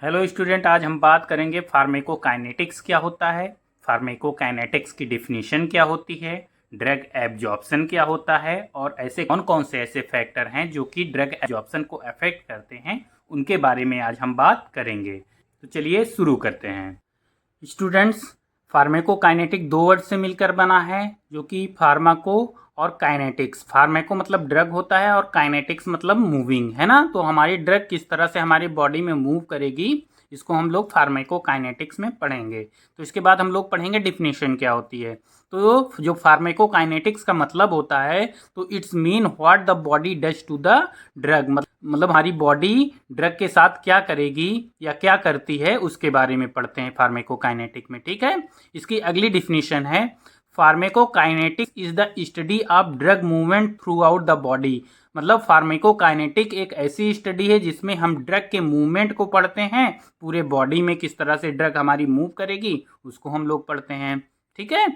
Hello student, आज हम बात करेंगे फार्मेकोकाइनेटिक्स क्या होता है, फार्मेकोकाइनेटिक्स की डिफिनीशन क्या होती है, ड्रग एब्जॉर्प्शन क्या होता है और ऐसे कौन कौन से ऐसे फैक्टर हैं जो कि ड्रग एब्जॉर्प्शन को अफेक्ट करते हैं, उनके बारे में आज हम बात करेंगे। तो चलिए शुरू करते हैं। स्टूडेंट्स, फार्मेकोकाइनेटिक दो वर्ड से मिलकर बना है जो कि फार्माको और काइनेटिक्स। फार्मेको मतलब ड्रग होता है और काइनेटिक्स मतलब मूविंग, है ना। तो हमारी ड्रग किस तरह से हमारी बॉडी में मूव करेगी, इसको हम लोग फार्मेकोकाइनेटिक्स में पढ़ेंगे। तो इसके बाद हम लोग पढ़ेंगे डिफिनेशन क्या होती है। तो जो फार्मेकोकाइनेटिक्स का मतलब होता है, तो it's mean what the body does to the drug, मतलब हमारी बॉडी ड्रग के साथ क्या करेगी या क्या करती है उसके बारे में पढ़ते हैं फार्मेकोकाइनेटिक में। ठीक है, इसकी अगली डिफिनीशन है pharmacokinetics is the study of drug movement through out the body. मतलब फार्मेकोकाइनेटिक एक ऐसी स्टडी है जिसमें हम ड्रग के मूवमेंट को पढ़ते हैं, पूरे बॉडी में किस तरह से ड्रग हमारी मूव करेगी उसको हम लोग पढ़ते हैं। ठीक है,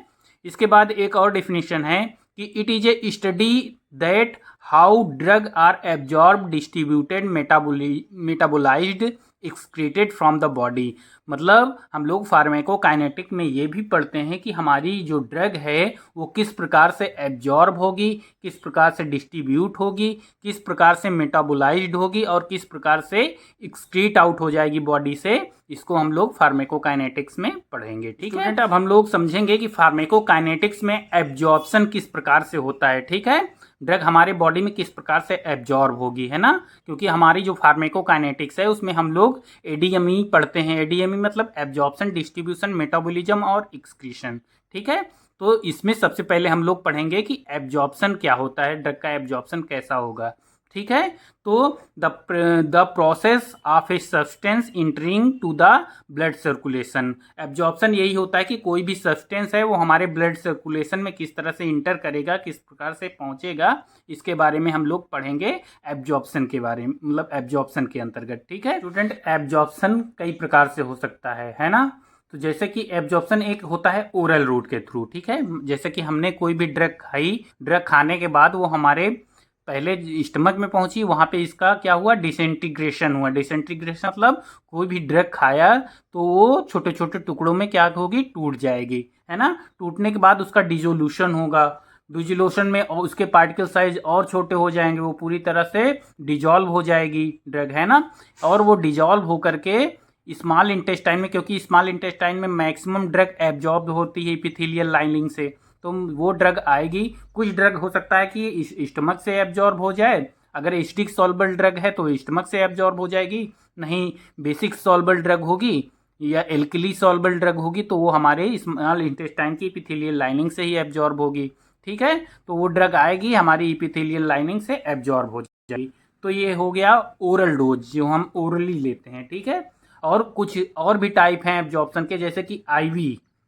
इसके बाद एक और डिफिनीशन है कि it is a study that how drug are absorb distributed metabolised excreted from the body. मतलब हम लोग फार्मेकोकाइनेटिक में ये भी पढ़ते हैं कि हमारी जो ड्रग है वो किस प्रकार से एब्जॉर्ब होगी, किस प्रकार से डिस्ट्रीब्यूट होगी, किस प्रकार से मेटाबोलाइज्ड होगी और किस प्रकार से एक्सक्रीट आउट हो जाएगी बॉडी से। इसको हम लोग फार्मेकोकाइनेटिक्स में पढ़ेंगे। ठीक है, अब हम लोग समझेंगे कि फार्मेकोकाइनेटिक्स में एब्जॉर्प्शन किस प्रकार से होता है। ठीक है, ड्रग हमारे बॉडी में किस प्रकार से एब्जॉर्ब होगी, है ना। क्योंकि हमारी जो फार्मेकोकाइनेटिक्स है उसमें हम लोग एडीएमई पढ़ते हैं। एडीएमई मतलब एब्जॉर्प्शन, डिस्ट्रीब्यूशन, मेटाबॉलिज्म और एक्सक्रीशन। ठीक है, तो इसमें सबसे पहले हम लोग पढ़ेंगे कि एब्जॉर्प्शन क्या होता है, ड्रग का एब्जॉर्प्शन कैसा होगा। ठीक है, तो the process of a substance entering to the blood circulation. Absorption यही होता है कि कोई भी सब्सटेंस है वो हमारे ब्लड सर्कुलेशन में किस तरह से इंटर करेगा, किस प्रकार से पहुंचेगा, इसके बारे में हम लोग पढ़ेंगे एब्जॉर्प्शन के बारे में, मतलब एब्जॉर्प्शन के अंतर्गत। ठीक है स्टूडेंट, एब्जॉर्प्शन कई प्रकार से हो सकता है ना। तो जैसे कि एब्जॉर्प्शन एक होता है ओरल रूट के थ्रू। ठीक है, जैसे कि हमने कोई भी ड्रग खाई, ड्रग खाने के बाद वो हमारे पहले स्टमक में पहुंची, वहां पे इसका क्या हुआ, डिसइंटीग्रेशन हुआ। डिसइंटीग्रेशन मतलब कोई भी ड्रग खाया तो वो छोटे छोटे टुकड़ों में क्या होगी, टूट जाएगी, है ना। टूटने के बाद उसका डिजोल्यूशन होगा। डिजोल्यूशन में और उसके पार्टिकल साइज और छोटे हो जाएंगे, वो पूरी तरह से डिजॉल्व हो जाएगी ड्रग, है ना। और वो डिजॉल्व होकर के स्मॉल इंटेस्टाइन में, क्योंकि स्मॉल इंटेस्टाइन में मैक्सिमम ड्रग एब्जॉर्ब होती है एपिथेलियल लाइनिंग से, तो वो ड्रग आएगी। कुछ ड्रग हो सकता है कि स्टमक से एब्जॉर्ब हो जाए, अगर स्टिक सॉल्बल ड्रग है तो स्टमक से एब्जॉर्ब हो जाएगी, नहीं बेसिक सॉल्बल ड्रग होगी या एल्कली सॉल्बल ड्रग होगी तो वो हमारे स्मॉल इंटेस्टाइन की एपिथेलियल लाइनिंग से ही एब्जॉर्ब होगी। ठीक है, तो वो ड्रग आएगी हमारी एपिथेलियल लाइनिंग से एब्जॉर्ब हो जाएगी। तो ये हो गया ओरल डोज जो हम ओरली लेते हैं। ठीक है, और कुछ और भी टाइप हैं एब्जॉर्प्शन के, जैसे कि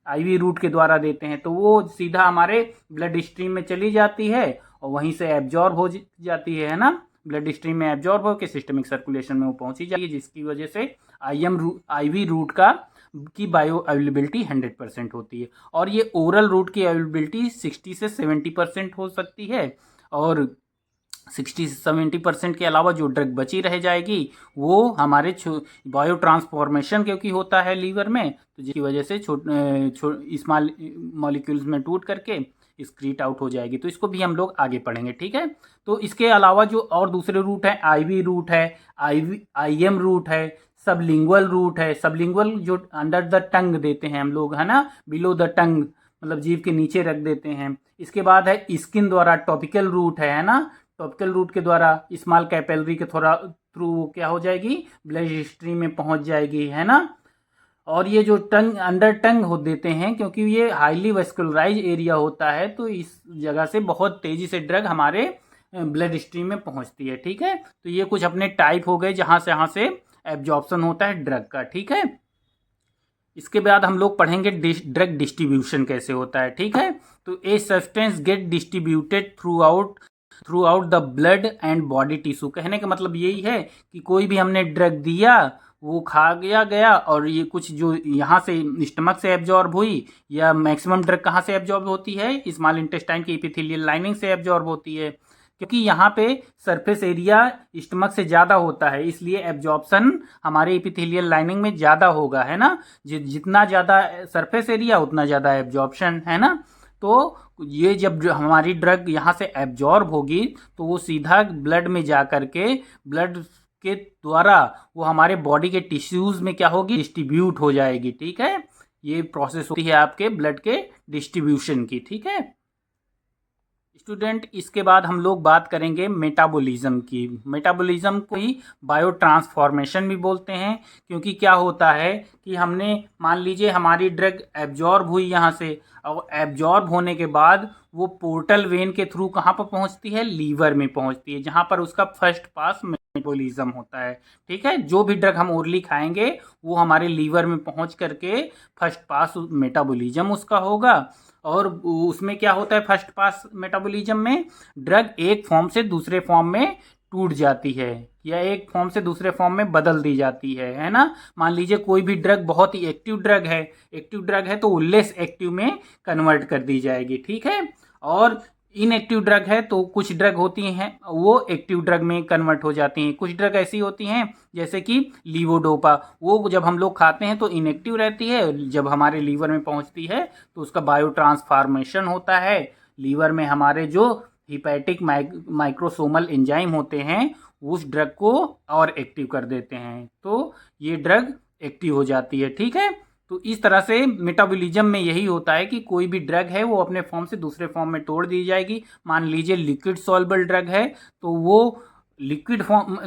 आईवी रूट के द्वारा देते हैं, तो वो सीधा हमारे ब्लड स्ट्रीम में चली जाती है और वहीं से एब्जॉर्ब हो जाती है ना। ब्लड स्ट्रीम में एब्जॉर्ब होकर सिस्टमिक सर्कुलेशन में वो पहुंची जाएगी, जिसकी वजह से आईवी रूट की बायो अवेलेबिलिटी 100% होती है। और ये ओरल रूट की अवेलेबिलिटी 60 से 70% हो सकती है, और 60 से 70% के अलावा जो ड्रग बची रह जाएगी वो हमारे बायो ट्रांसफॉर्मेशन क्योंकि होता है लीवर में, तो जिसकी वजह से स्मॉल मॉलिक्यूल्स में टूट करके एक्सक्रीट आउट हो जाएगी। तो इसको भी हम लोग आगे पढ़ेंगे। ठीक है, तो इसके अलावा जो और दूसरे रूट हैं, आईवी रूट है, आईएम रूट है, सबलिंगुअल रूट है। सबलिंगुअल जो अंडर द टंग देते हैं हम लोग, है ना, बिलो द टंग मतलब जीभ के नीचे रख देते हैं। इसके बाद है स्किन द्वारा टॉपिकल रूट है ना। टॉपिकल रूट के द्वारा स्मॉल कैपिलरी के थ्रू क्या हो जाएगी, ब्लड स्ट्रीम में पहुंच जाएगी, है ना। और ये जो टंग अंडर टंग हो देते हैं, क्योंकि ये हाईली वेस्कुलराइज एरिया होता है, तो इस जगह से बहुत तेजी से ड्रग हमारे ब्लड स्ट्रीम में पहुंचती है। ठीक है, तो ये कुछ अपने टाइप हो गए जहां से एब्जॉर्प्शन होता है ड्रग का। ठीक है, इसके बाद हम लोग पढ़ेंगे ड्रग डिस्ट्रीब्यूशन कैसे होता है। ठीक है, तो a substance get distributed through out the blood and body tissue. कहने का मतलब यही है कि कोई भी हमने ड्रग दिया, वो खा गया और ये कुछ जो यहाँ से स्टमक से एब्जॉर्ब हुई, या मैक्सिमम ड्रग कहाँ से एब्जॉर्ब होती है, स्मॉल इंटेस्टाइन की एपिथेलियल लाइनिंग से एब्जॉर्ब होती है। क्योंकि यहाँ पे सरफेस एरिया स्टमक से ज़्यादा होता है, इसलिए एब्जॉर्प्शन हमारे एपिथेलियल लाइनिंग में ज़्यादा होगा, है ना। जितना ज़्यादा सरफेस एरिया उतना ज़्यादा एब्जॉर्प्शन, है ना। तो ये जब हमारी ड्रग यहाँ से एब्जॉर्ब होगी तो वो सीधा ब्लड में जा करके ब्लड के द्वारा वो हमारे बॉडी के टिश्यूज़ में क्या होगी, डिस्ट्रीब्यूट हो जाएगी। ठीक है, ये प्रोसेस होती है आपके ब्लड के डिस्ट्रीब्यूशन की। ठीक है स्टूडेंट, इसके बाद हम लोग बात करेंगे मेटाबॉलिज्म की। मेटाबॉलिज्म को ही बायो ट्रांसफॉर्मेशन भी बोलते हैं, क्योंकि क्या होता है कि हमने मान लीजिए हमारी ड्रग एब्जॉर्ब हुई यहाँ से, और एब्जॉर्ब होने के बाद वो पोर्टल वेन के थ्रू कहाँ पर पहुँचती है, लीवर में पहुँचती है, जहाँ पर उसका फर्स्ट पास मेटाबॉलिज्म होता है। ठीक है, जो भी ड्रग हम ओरली खाएंगे वो हमारे लीवर में पहुँच करके फर्स्ट पास मेटाबॉलिज्म उसका होगा। और उसमें क्या होता है, फर्स्ट पास मेटाबॉलिज्म में ड्रग एक फॉर्म से दूसरे फॉर्म में टूट जाती है या एक फॉर्म से दूसरे फॉर्म में बदल दी जाती है ना। मान लीजिए कोई भी ड्रग बहुत ही एक्टिव ड्रग है तो वो लेस एक्टिव में कन्वर्ट कर दी जाएगी। ठीक है, और इनएक्टिव ड्रग है तो कुछ ड्रग होती हैं वो एक्टिव ड्रग में कन्वर्ट हो जाती हैं। कुछ ड्रग ऐसी होती हैं जैसे कि लीवोडोपा, वो जब हम लोग खाते हैं तो इनएक्टिव रहती है, जब हमारे लीवर में पहुंचती है तो उसका बायो ट्रांसफॉर्मेशन होता है। लीवर में हमारे जो हिपैटिक माइक्रोसोमल एंजाइम होते हैं उस ड्रग को और एक्टिव कर देते हैं, तो ये ड्रग एक्टिव हो जाती है। ठीक है, तो इस तरह से मेटाबॉलिज्म में यही होता है कि कोई भी ड्रग है वो अपने फॉर्म से दूसरे फॉर्म में तोड़ दी जाएगी। मान लीजिए लिक्विड सॉल्युबल ड्रग है तो वो लिक्विड फॉर्म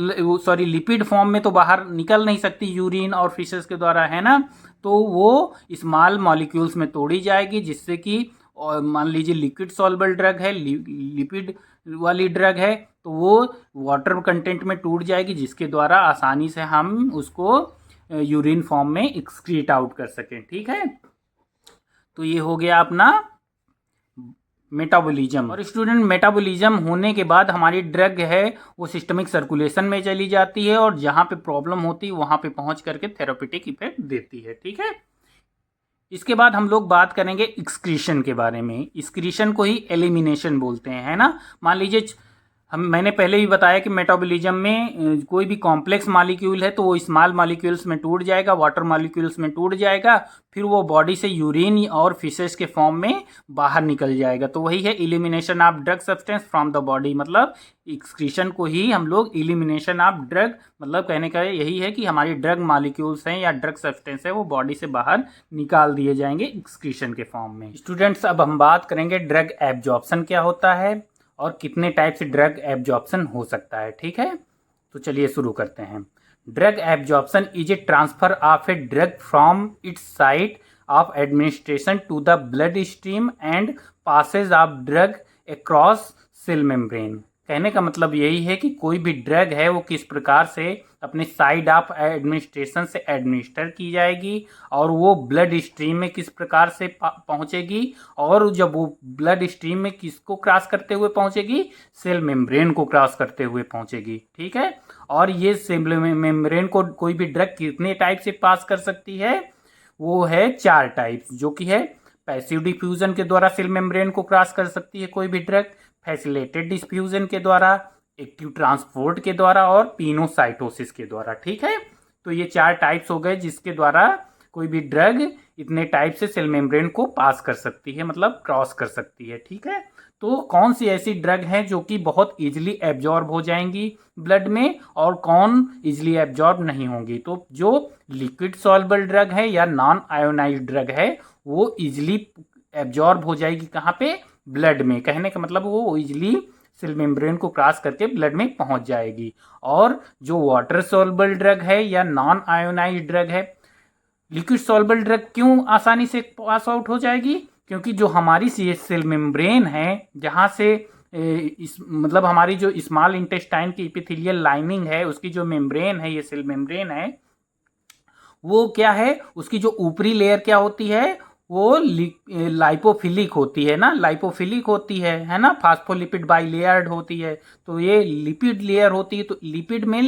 लिपिड फॉर्म में तो बाहर निकल नहीं सकती यूरिन और फिशेस के द्वारा, है ना। तो वो स्मॉल मॉलिक्यूल्स में तोड़ी जाएगी, जिससे कि और मान लीजिए लिक्विड सॉल्युबल ड्रग है, लिपिड वाली ड्रग है तो वो वाटर कंटेंट में टूट जाएगी, जिसके द्वारा आसानी से हम उसको यूरिन फॉर्म में एक्सक्रीट आउट कर सकें। ठीक है, तो ये हो गया अपना मेटाबॉलिज्म। और स्टूडेंट, मेटाबॉलिज्म होने के बाद हमारी ड्रग है वो सिस्टमिक सर्कुलेशन में चली जाती है और जहाँ पे प्रॉब्लम होती है वहाँ पे पहुँच करके थेरापेटिक इफेक्ट देती है। ठीक है, इसके बाद हम लोग बात करेंगे एक्सक्रीशन के बारे में। एक्सक्रीशन को ही एलिमिनेशन बोलते हैं, है ना। मान लीजिए मैंने पहले भी बताया कि मेटाबॉलिज्म में कोई भी कॉम्प्लेक्स मॉलिक्यूल है तो वो स्मॉल मॉलिक्यूल्स में टूट जाएगा, वाटर मॉलिक्यूल्स में टूट जाएगा, फिर वो बॉडी से यूरिन और फिशेस के फॉर्म में बाहर निकल जाएगा। तो वही है elimination of drug substance from the body, मतलब एक्सक्रीशन को ही हम लोग एलिमिनेशन ऑफ ड्रग, मतलब कहने का यही है कि हमारी ड्रग मॉलिक्यूल्स हैं या ड्रग सब्सटेंस है वो बॉडी से बाहर निकाल दिए जाएंगे एक्सक्रीशन के फॉर्म में। स्टूडेंट्स, अब हम बात करेंगे ड्रग एब्जॉर्प्शन क्या होता है और कितने टाइप से ड्रग एब्जॉर्प्शन हो सकता है। ठीक है, तो चलिए शुरू करते हैं। Drug absorption is a transfer of a drug from its site of administration to the blood stream and passage of drug across cell membrane. कहने का मतलब यही है कि कोई भी ड्रग है वो किस प्रकार से अपने साइड ऑफ एडमिनिस्ट्रेशन से एडमिनिस्टर की जाएगी और वो ब्लड स्ट्रीम में किस प्रकार से पहुंचेगी, और जब वो ब्लड स्ट्रीम में किसको क्रॉस करते हुए पहुंचेगी, सेल मेम्ब्रेन को क्रॉस करते हुए पहुंचेगी। ठीक है, और ये सेल मेम्ब्रेन को कोई भी ड्रग कितने टाइप से पास कर सकती है, वो है 4 टाइप्स, जो कि है पैसिव डिफ्यूजन के द्वारा सेल मेम्ब्रेन को क्रॉस कर सकती है कोई भी ड्रग, फैसिलिटेटेड डिफ्यूजन के द्वारा, एक्टिव ट्रांसपोर्ट के द्वारा और पिनोसाइटोसिस के द्वारा। ठीक है, तो ये 4 टाइप्स हो गए जिसके द्वारा कोई भी ड्रग इतने टाइप से सेल मेम्ब्रेन को पास कर सकती है, मतलब क्रॉस कर सकती है। ठीक है, तो कौन सी ऐसी ड्रग हैं जो कि बहुत इजीली एब्जॉर्ब हो जाएंगी ब्लड में और कौन इजीली एब्जॉर्ब नहीं होंगी। तो जो लिक्विड सॉल्युबल ड्रग है या नॉन आयोनाइज्ड ड्रग है वो इजीली एब्जॉर्ब हो जाएगी कहाँ पे, ब्लड में। कहने का मतलब वो इजीली सेल मेम्ब्रेन को क्रॉस करके ब्लड में पहुंच जाएगी। और जो वाटर सॉल्युबल ड्रग है या नॉन आयोनाइज्ड ड्रग है, लिक्विड सॉल्युबल ड्रग क्यों आसानी से पास आउट हो जाएगी, क्योंकि जो हमारी सेल मेम्ब्रेन है जहाँ से मतलब हमारी जो स्मॉल इंटेस्टाइन की एपिथेलियल लाइनिंग है उसकी जो मेम्ब्रेन है, ये सेल मेम्ब्रेन है, वो क्या है, उसकी जो ऊपरी लेयर क्या होती है, वो लाइपोफिलिक होती है ना, लाइपोफिलिक होती है ना, फास्फोलिपिड बाइलेयर्ड होती है। तो ये लिपिड लेयर होती है, तो लिपिड में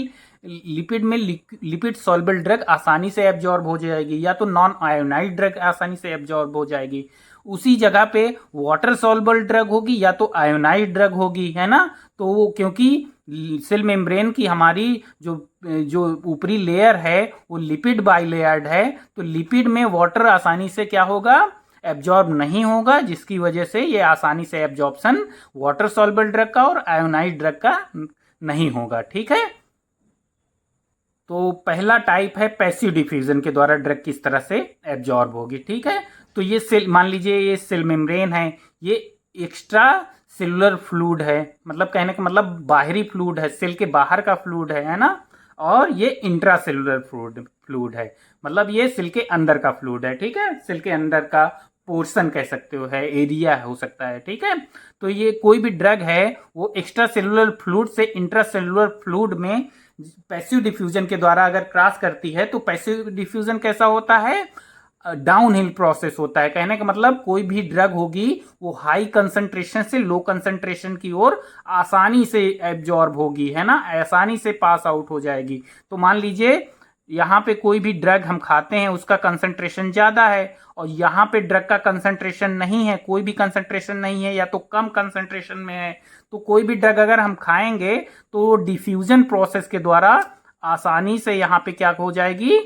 लिपिड सॉल्युबल ड्रग आसानी से एब्जॉर्ब हो जाएगी, या तो नॉन आयोनाइज्ड ड्रग आसानी से एब्जॉर्ब हो जाएगी। उसी जगह पे वाटर सॉल्युबल ड्रग होगी या तो आयोनाइज्ड ड्रग होगी, है ना। तो वो क्योंकि सेल मेम्ब्रेन की हमारी जो जो ऊपरी लेयर है वो लिपिड बाइलेयर्ड है, तो लिपिड में वाटर आसानी से क्या होगा, एब्जॉर्ब नहीं होगा, जिसकी वजह से ये आसानी से एब्जॉर्प्शन वाटर सॉल्युबल ड्रग का और आयोनाइज्ड ड्रग का नहीं होगा। ठीक है, तो पहला टाइप है पैसिव डिफ्यूजन के द्वारा ड्रग किस तरह से एब्जॉर्ब होगी। ठीक है, तो ये सेल, मान लीजिए ये सेल मेम्ब्रेन है, ये एक्स्ट्रा सेलुलर फ्लूइड है, मतलब कहने का मतलब बाहरी फ्लूइड है, सेल के बाहर का फ्लूइड है ना। और ये इंट्रा सेलुलर फ्लूइड है, मतलब ये सेल के अंदर का फ्लूइड है। ठीक है, सेल के अंदर का पोर्शन कह सकते हो, है एरिया हो सकता है। ठीक है, तो ये कोई भी ड्रग है वो एक्स्ट्रा सेलुलर फ्लूइड से इंट्रा सेलुलर फ्लूइड में पैसिव डिफ्यूजन के द्वारा अगर क्रॉस करती है तो पैसिव डिफ्यूजन कैसा होता है, डाउन हिल प्रोसेस होता है। कहने का मतलब कोई भी ड्रग होगी वो हाई कंसंट्रेशन से लो कंसंट्रेशन की ओर आसानी से एब्जॉर्ब होगी, है ना, आसानी से पास आउट हो जाएगी। तो मान लीजिए यहाँ पे कोई भी ड्रग हम खाते हैं उसका कंसंट्रेशन ज्यादा है और यहाँ पे ड्रग का कंसंट्रेशन नहीं है, कोई भी कंसंट्रेशन नहीं है या तो कम कंसंट्रेशन में है, तो कोई भी ड्रग अगर हम खाएंगे तो डिफ्यूजन प्रोसेस के द्वारा आसानी से यहाँ पे क्या हो जाएगी,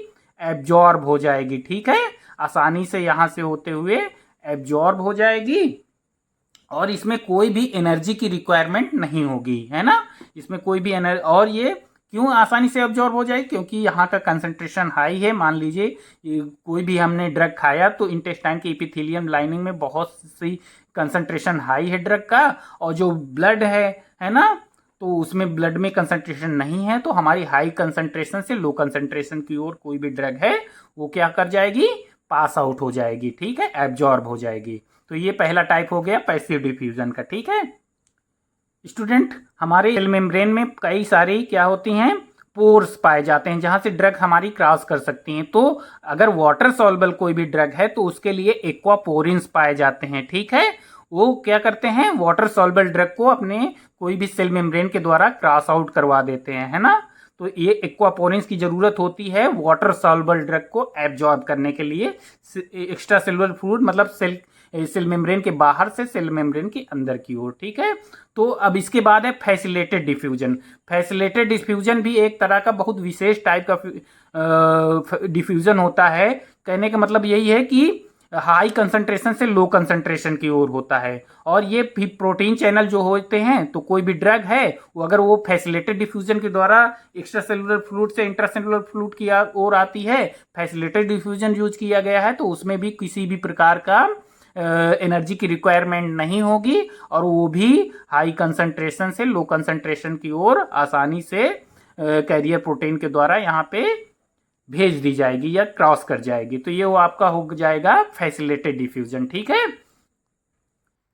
एब्जॉर्ब हो जाएगी। ठीक है, आसानी से यहाँ से होते हुए एब्जॉर्ब हो जाएगी और इसमें कोई भी एनर्जी की रिक्वायरमेंट नहीं होगी, है ना, इसमें कोई भी एनर्जी। और ये क्यों आसानी से एब्जॉर्ब हो जाए, क्योंकि यहाँ का कंसंट्रेशन हाई है। मान लीजिए कोई भी हमने ड्रग खाया तो इंटेस्टाइन के एपिथेलियम लाइनिंग में बहुत सी कंसंट्रेशन हाई है ड्रग का, और जो ब्लड है ना, तो उसमें ब्लड में कंसंट्रेशन नहीं है, तो हमारी हाई कंसंट्रेशन से लो कंसंट्रेशन की ओर कोई भी ड्रग है वो क्या कर जाएगी, पास आउट हो जाएगी। ठीक है, एब्जॉर्ब हो जाएगी। तो ये पहला टाइप हो गया पैसिव डिफ्यूजन का। ठीक है स्टूडेंट, हमारे सेल मेम्ब्रेन में कई सारी क्या होती हैं, पोर्स पाए जाते हैं जहां से ड्रग हमारी क्रॉस कर सकती हैं। तो अगर वाटर सॉल्युबल कोई भी ड्रग है तो उसके लिए एक्वापोरिन्स पाए जाते हैं। ठीक है, वो क्या करते हैं, वाटर सॉल्युबल ड्रग को अपने कोई भी सेल मेम्ब्रेन के द्वारा क्रॉस आउट करवा देते हैं, है ना। तो ये एक्वापोरिन्स की जरूरत होती है वाटर सॉल्युबल ड्रग को एब्जॉर्ब करने के लिए। एक्स्ट्रा सेलुलर फ्लूइड मतलब सेल मेम्ब्रेन के बाहर से सेल मेम्ब्रेन के अंदर की ओर। ठीक है, तो अब इसके बाद है फैसिलेटेड डिफ्यूजन। फैसिलेटेड डिफ्यूजन भी एक तरह का बहुत विशेष टाइप का डिफ्यूजन होता है। कहने का मतलब यही है कि हाई कंसंट्रेशन से लो कंसंट्रेशन की ओर होता है, और ये प्रोटीन चैनल जो होते हैं, तो कोई भी ड्रग है वो अगर वो फैसिलेटेड डिफ्यूजन के द्वारा एक्स्ट्रा सेलुलर फ्लूइड से इंट्रासेलुलर फ्लूइड की ओर आती है, फैसिलेटेड डिफ्यूजन यूज किया गया है, तो उसमें भी किसी भी प्रकार का एनर्जी की रिक्वायरमेंट नहीं होगी और वो भी हाई कंसंट्रेशन से लो कंसंट्रेशन की ओर आसानी से कैरियर प्रोटीन के द्वारा यहाँ पे भेज दी जाएगी या क्रॉस कर जाएगी। तो ये वो आपका हो जाएगा फैसिलेटेड डिफ्यूजन। ठीक है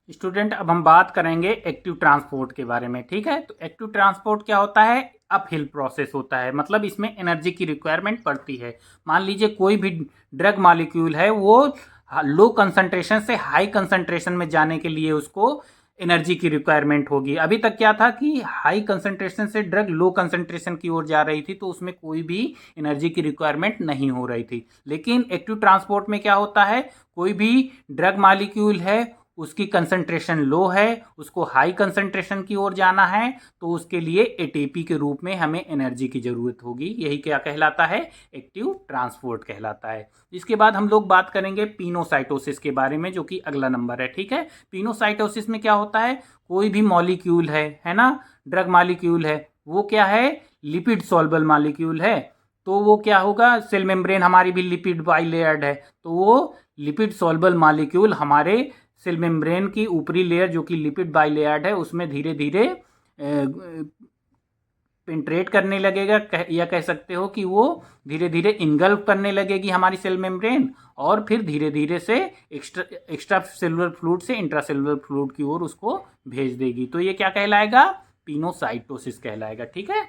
स्टूडेंट, अब हम बात करेंगे एक्टिव ट्रांसपोर्ट के बारे में। ठीक है, तो एक्टिव ट्रांसपोर्ट क्या होता है, अप हिल प्रोसेस होता है, मतलब इसमें एनर्जी की रिक्वायरमेंट पड़ती है। मान लीजिए कोई भी ड्रग मॉलिक्यूल है वो लो कंसंट्रेशन से हाई कंसंट्रेशन में जाने के लिए उसको एनर्जी की रिक्वायरमेंट होगी। अभी तक क्या था कि हाई कंसंट्रेशन से ड्रग लो कंसंट्रेशन की ओर जा रही थी, तो उसमें कोई भी एनर्जी की रिक्वायरमेंट नहीं हो रही थी। लेकिन एक्टिव ट्रांसपोर्ट में क्या होता है, कोई भी ड्रग मॉलिक्यूल है उसकी कंसंट्रेशन लो है, उसको हाई कंसंट्रेशन की ओर जाना है, तो उसके लिए एटीपी के रूप में हमें एनर्जी की जरूरत होगी। यही क्या कहलाता है, एक्टिव ट्रांसपोर्ट कहलाता है। इसके बाद हम लोग बात करेंगे पिनोसाइटोसिस के बारे में, जो कि अगला नंबर है। ठीक है, पिनोसाइटोसिस में क्या होता है, कोई भी मॉलिक्यूल है ना, ड्रग मॉलिक्यूल है, वो क्या है, लिपिड सॉल्युबल मॉलिक्यूल है, तो वो क्या होगा, सेल मेम्ब्रेन हमारी भी लिपिड बाइलेयर्ड है, तो वो लिपिड सॉल्युबल मॉलिक्यूल हमारे सेल मेम्ब्रेन की ऊपरी लेयर जो कि लिपिड बाइलेयर्ड है उसमें धीरे धीरे पेंट्रेट करने लगेगा, या कह सकते हो कि वो धीरे धीरे इनगल्फ करने लगेगी हमारी सेल मेम्ब्रेन, और फिर धीरे धीरे से एक्स्ट्रा सेलुलर फ्लूइड से इंट्रासेलुलर फ्लूइड की ओर उसको भेज देगी। तो ये क्या कहलाएगा, पिनोसाइटोसिस कहलाएगा। ठीक है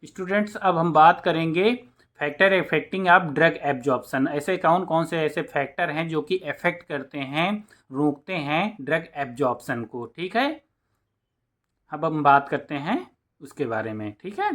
स्टूडेंट्स, अब हम बात करेंगे factor affecting of drug absorption. ऐसे कौन कौन से ऐसे फैक्टर हैं जो कि इफेक्ट करते हैं, रोकते हैं ड्रग एब्जॉर्प्शन को। ठीक है, अब हम बात करते हैं उसके बारे में। ठीक है,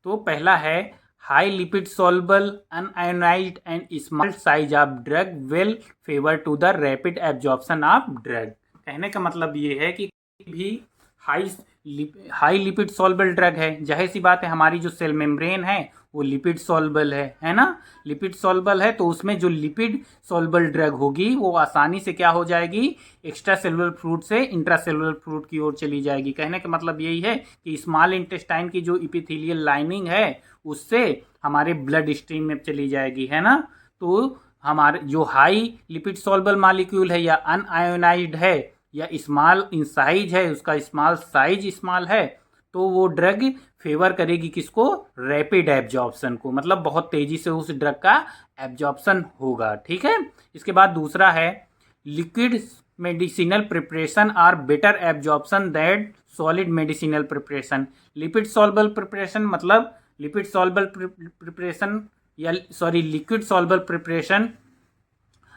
तो पहला है high lipid soluble unionised and small size of drug will favour to the rapid absorption of drug. कहने का मतलब ये है कि भी हाई लिपिड सॉल्युबल ड्रग है, जाहिर सी बात है हमारी जो सेल मेम्ब्रेन है वो लिपिड सॉल्युबल है ना। लिपिड सॉल्युबल है तो उसमें जो लिपिड सॉल्युबल ड्रग होगी वो आसानी से क्या हो जाएगी, एक्स्ट्रा सेलुलर फ्लूइड से इंट्रा सेलुलर फ्लूइड की ओर चली जाएगी। कहने का मतलब यही है कि स्मॉल इंटेस्टाइन की जो इपिथेलियल लाइनिंग है उससे हमारे ब्लड स्ट्रीम में चली जाएगी, है ना। तो हमारे जो हाई लिपिड सॉल्युबल मॉलिक्यूल है या अनआयोनाइज्ड है या स्मॉल इन साइज है, उसका स्मॉल साइज स्मॉल है, तो वो ड्रग फेवर करेगी किसको, रैपिड एब्जॉर्प्शन को, मतलब बहुत तेजी से उस ड्रग का एब्जॉर्प्शन होगा। ठीक है। इसके बाद दूसरा है liquid medicinal preparation are better absorption that solid medicinal preparation. Lipid soluble preparation मतलब लिपिड सॉल्युबल प्रिपरेशन या सॉरी लिक्विड सॉल्युबल प्रिपरेशन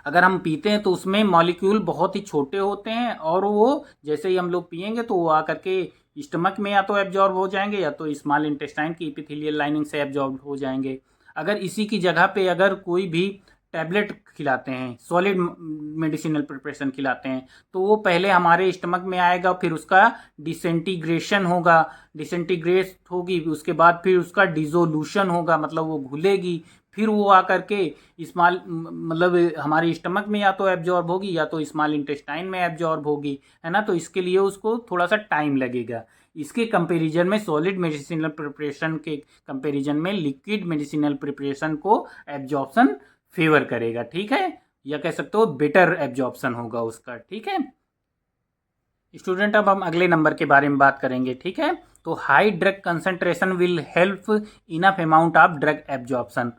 अगर हम पीते हैं तो उसमें मॉलिक्यूल बहुत ही छोटे होते हैं और वो जैसे ही हम लोग पिएंगे तो वो आकर के स्टमक में या तो एब्जॉर्ब हो जाएंगे या तो स्मॉल इंटेस्टाइन की एपिथेलियल लाइनिंग से एब्जॉर्ब हो जाएंगे। अगर इसी की जगह पे अगर कोई भी टैबलेट खिलाते हैं, सॉलिड मेडिसिनल प्रिपरेशन खिलाते हैं, तो वो पहले हमारे स्टमक में आएगा, फिर उसका डिसेंटीग्रेशन होगा, डिसेंटीग्रेट होगी, उसके बाद फिर उसका डिसोल्यूशन होगा, मतलब वो घुलेगी, फिर वो आकर के स्मॉल मतलब हमारे स्टमक में या तो एब्जॉर्ब होगी या तो स्मॉल इंटेस्टाइन में एब्जॉर्ब होगी, है ना। तो इसके लिए उसको थोड़ा सा टाइम लगेगा। इसके कंपैरिजन में सॉलिड मेडिसिनल प्रिपरेशन के कंपैरिजन में लिक्विड मेडिसिनल प्रिपरेशन को एब्जॉर्प्शन फेवर करेगा। ठीक है, या कह सकते हो बेटर एब्जॉर्प्शन होगा उसका। ठीक है स्टूडेंट, अब हम अगले नंबर के बारे में बात करेंगे। ठीक है, तो high drug concentration will help enough amount of drug absorption.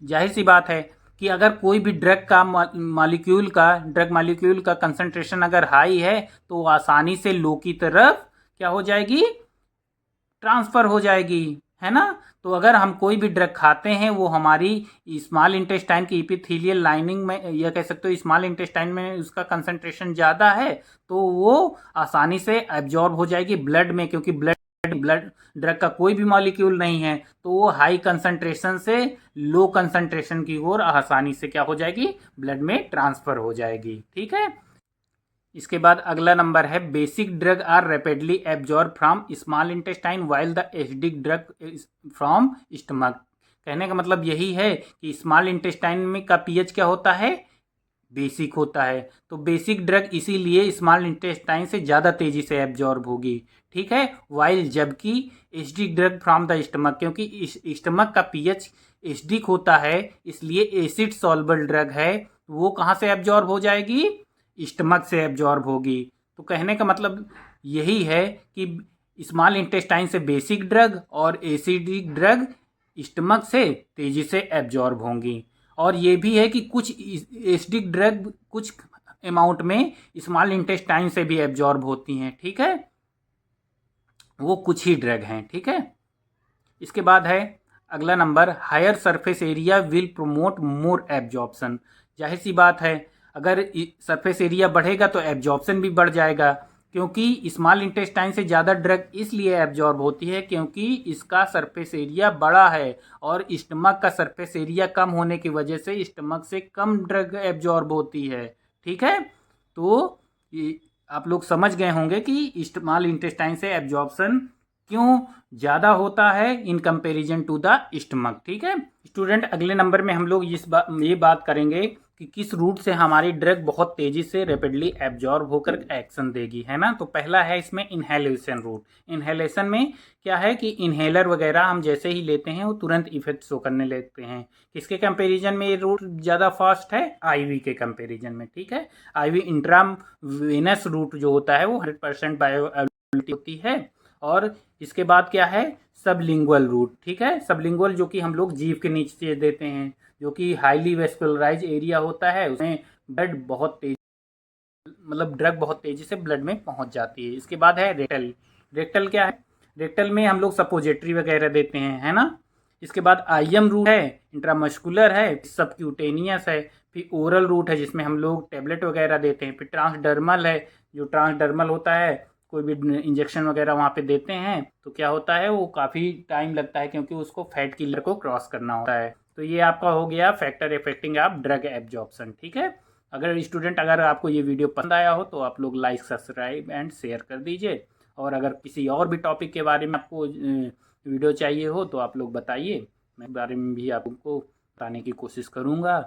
जाहिर सी बात है कि अगर कोई भी ड्रग मॉलिक्यूल का कंसंट्रेशन अगर हाई है तो वो आसानी से लो की तरफ क्या हो जाएगी, ट्रांसफर हो जाएगी, है ना। तो अगर हम कोई भी ड्रग खाते हैं वो हमारी स्मॉल इंटेस्टाइन की एपिथेलियल लाइनिंग में या कह सकते हो स्मॉल इंटेस्टाइन में उसका कंसंट्रेशन ज़्यादा है तो वो आसानी से एब्जॉर्ब हो जाएगी ब्लड में, क्योंकि ब्लड ड्रग का कोई भी मॉलिक्यूल नहीं है तो वो हाई कंसंट्रेशन से लो कंसंट्रेशन की ओर आसानी से क्या हो जाएगी, ब्लड में ट्रांसफर हो जाएगी। ठीक है। इसके बाद अगला नंबर है basic drug are rapidly absorb from small intestine while the acidic drug from stomach. कहने का मतलब यही है कि स्मॉल इंटेस्टाइन में का पीएच क्या होता है, बेसिक होता है, तो बेसिक ड्रग इसीलिए स्मॉल इंटेस्टाइन से ज़्यादा तेजी से एब्जॉर्ब होगी। ठीक है, वाइल जबकि acidic drug from the stomach, क्योंकि स्टमक का पीएच एसिडिक होता है इसलिए एसिड सॉल्युबल ड्रग है, वो कहाँ से एब्जॉर्ब हो जाएगी, स्टमक से एब्जॉर्ब होगी। तो कहने का मतलब यही है कि स्मॉल इंटेस्टाइन से बेसिक ड्रग और एसिडिक ड्रग स्टमक से तेजी से एब्जॉर्ब होंगी। और ये भी है कि कुछ एसिडिक ड्रग कुछ अमाउंट में स्मॉल इंटेस्टाइन से भी एब्जॉर्ब होती हैं। ठीक है, वो कुछ ही ड्रग हैं। ठीक है। इसके बाद है अगला number higher surface area will promote more absorption. जाहिर सी बात है अगर सरफेस एरिया बढ़ेगा तो एब्जॉर्प्शन भी बढ़ जाएगा, क्योंकि स्मॉल इंटेस्टाइन से ज़्यादा ड्रग इसलिए एब्जॉर्ब होती है क्योंकि इसका सरफेस एरिया बड़ा है और स्टमक का सरफेस एरिया कम होने की वजह से स्टमक से कम ड्रग एब्जॉर्ब होती है। ठीक है, तो आप लोग समझ गए होंगे कि स्मॉल इंटेस्टाइन से एब्जॉर्प्शन क्यों ज़्यादा होता है in comparison to the stomach. ठीक है स्टूडेंट, अगले नंबर में हम लोग ये बात करेंगे कि किस रूट से हमारी ड्रग बहुत तेज़ी से रैपिडली एब्जॉर्ब होकर एक्शन देगी, है ना। तो पहला है इसमें इन्हेलेशन रूट। इन्हेलेशन में क्या है कि इन्हेलर वगैरह हम जैसे ही लेते हैं वो तुरंत इफेक्ट शो करने लगते हैं। किसके कंपैरिजन में ये रूट ज़्यादा फास्ट है, आईवी के कंपैरिजन में। ठीक है, आईवी इंट्रावेनस रूट जो होता है वो 100% बायोअवेलेबिलिटी होती है। और इसके बाद क्या है, सबलिंगुअल रूट। ठीक है, सबलिंगुअल जो कि हम लोग जीभ के नीचे देते हैं, जो कि हाईली वेस्कुलराइज एरिया होता है, उसमें ब्लड बहुत तेज मतलब ड्रग बहुत तेजी से ब्लड में पहुंच जाती है। इसके बाद है रेक्टल। रेक्टल क्या है, रेक्टल में हम लोग सपोजिटरी वगैरह देते हैं, है ना। इसके बाद आईएम रूट है, इंट्रामस्कुलर है, सबक्यूटेनियस है, फिर ओरल रूट है जिसमें हम लोग टेबलेट वगैरह देते हैं, फिर ट्रांसडर्मल है जो ट्रांसडर्मल होता है कोई भी इंजेक्शन वगैरह वहाँ पे देते हैं तो क्या होता है, वो काफ़ी टाइम लगता है क्योंकि उसको फैट किलर को क्रॉस करना होता है। तो ये आपका हो गया फैक्टर अफेक्टिंग आप ड्रग एब्जॉर्प्शन। ठीक है, अगर स्टूडेंट अगर आपको ये वीडियो पसंद आया हो तो आप लोग लाइक सब्सक्राइब एंड शेयर कर दीजिए, और अगर किसी और भी टॉपिक के बारे में आपको वीडियो चाहिए हो तो आप लोग बताइए, मैं बारे में भी आपको बताने की कोशिश करूँगा।